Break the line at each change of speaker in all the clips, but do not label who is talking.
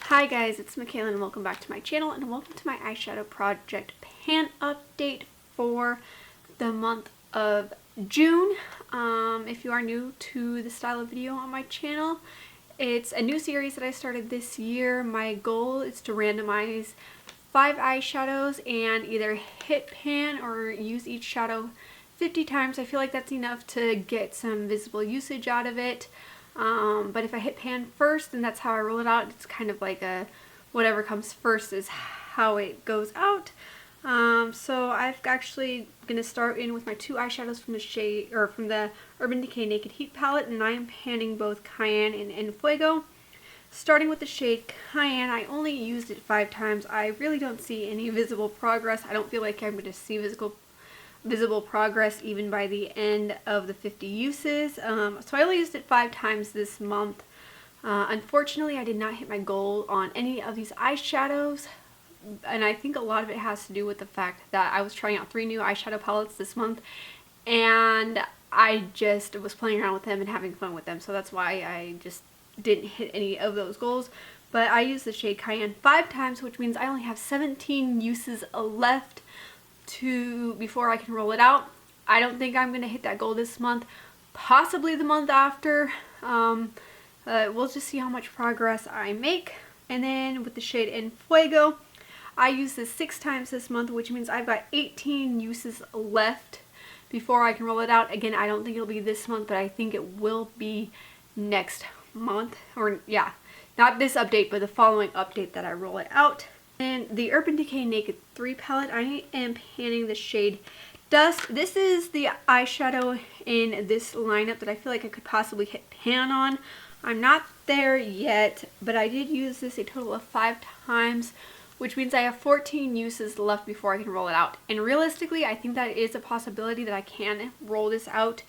Hi guys, it's Machaela and welcome back to my channel and welcome to my eyeshadow project pan update for the month of June. If you are new to the style of video on my channel, it's a new series that I started this year. My goal is to randomize 5 eyeshadows and either hit pan or use each shadow 50 times. I feel like that's enough to get some visible usage out of it. But if I hit pan first, then that's how I roll it out. It's kind of like a whatever comes first is how it goes out. So I've actually gonna start in with my 2 eyeshadows from the shade or from the Urban Decay Naked Heat palette, and I am panning both Cayenne and En Fuego. Starting with the shade Cayenne, I only used it 5 times. I really don't see any visible progress. I don't feel like I'm gonna see visible progress even by the end of the 50 uses. So I only used it 5 times this month. Unfortunately, I did not hit my goal on any of these eyeshadows, and I think a lot of it has to do with the fact that I was trying out 3 new eyeshadow palettes this month, and I just was playing around with them and having fun with them, so that's why I just didn't hit any of those goals. But I used the shade Cayenne 5 times, which means I only have 17 uses left before I can roll it out. I don't think I'm gonna hit that goal this month, possibly the month after. We'll just see how much progress I make. And then with the shade En Fuego, I used this 6 times this month, which means I've got 18 uses left before I can roll it out. Again, I don't think it'll be this month, but I think it will be next month, or yeah, not this update, but the following update that I roll it out. And the Urban Decay Naked 3 palette, I am panning the shade Dust. This is the eyeshadow in this lineup that I feel like I could possibly hit pan on. I'm not there yet, but I did use this a total of 5 times, which means I have 14 uses left before I can roll it out. And realistically, I think that is a possibility that I can roll this out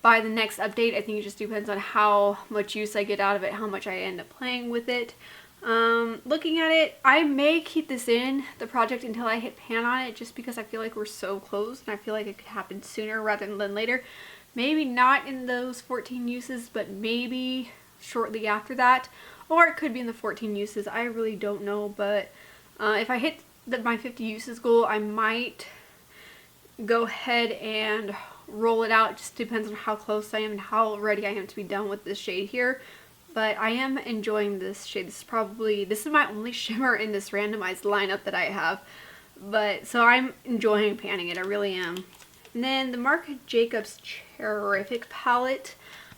by the next update. I think it just depends on how much use I get out of it, how much I end up playing with it. Looking at it, I may keep this in the project until I hit pan on it, just because I feel like we're so close and I feel like it could happen sooner rather than later. Maybe not in those 14 uses, but maybe shortly after that, or it could be in the 14 uses. I really don't know, but if I hit my 50 uses goal, I might go ahead and roll it out. It just depends on how close I am and how ready I am to be done with this shade here. But I am enjoying this shade. This is my only shimmer in this randomized lineup that I have. But so I'm enjoying panning it. I really am. And then the Marc Jacobs Terrific palette,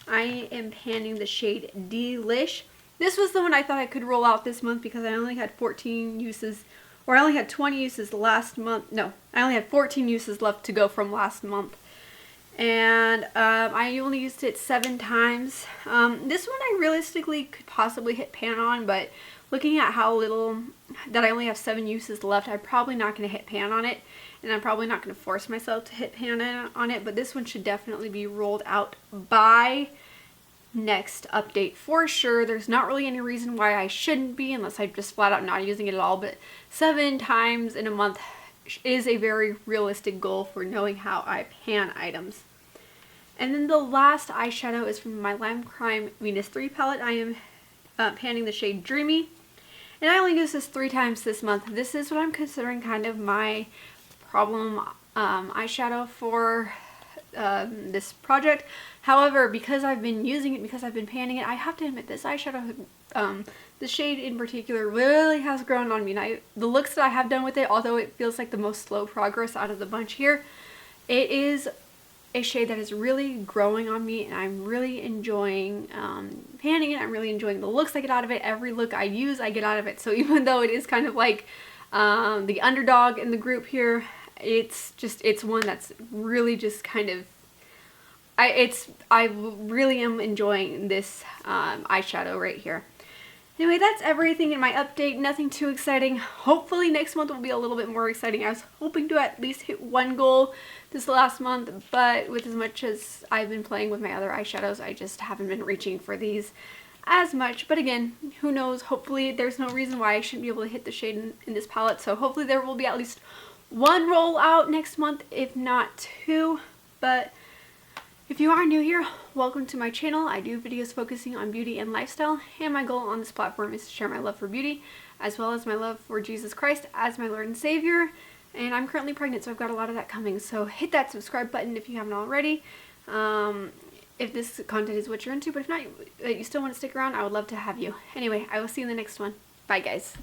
I am panning the shade Delish. This was the one I thought I could roll out this month because I only had 14 uses, or I only had 20 uses last month. No, I only had 14 uses left to go from last month. And I only used it 7 times. This one I realistically could possibly hit pan on, but looking at how little that I only have 7 uses left, I'm probably not going to hit pan on it, and I'm probably not going to force myself to hit pan on it. But this one should definitely be rolled out by next update for sure. There's not really any reason why I shouldn't be, unless I'm just flat out not using it at all. But 7 times in a month is a very realistic goal for knowing how I pan items. And then the last eyeshadow is from my Lime Crime Venus 3 palette. I am panning the shade Dreamy, and I only used this 3 times this month. This is what I'm considering kind of my problem eyeshadow for this project. However, because I've been using it, because I've been panning it, I have to admit this eyeshadow, the shade in particular, really has grown on me. And the looks that I have done with it, although it feels like the most slow progress out of the bunch here, it is a shade that is really growing on me, and I'm really enjoying panning it. I'm really enjoying the looks I get out of it. Every look I use, I get out of it. So even though it is kind of like the underdog in the group here, it's one that's really just kind of, I really am enjoying this eyeshadow right here. Anyway, that's everything in my update. Nothing too exciting. Hopefully next month will be a little bit more exciting. I was hoping to at least hit 1 goal this last month, but with as much as I've been playing with my other eyeshadows, I just haven't been reaching for these as much. But again, who knows? Hopefully there's no reason why I shouldn't be able to hit the shade in this palette. So hopefully there will be at least 1 roll out next month, if not 2. But If you are new here, welcome to my channel. I do videos focusing on beauty and lifestyle, and my goal on this platform is to share my love for beauty as well as my love for Jesus Christ as my Lord and Savior. And I'm currently pregnant, so I've got a lot of that coming. So hit that subscribe button if you haven't already. If this content is what you're into, but if not, you still want to stick around, I would love to have you. Anyway, I will see you in the next one. Bye, guys.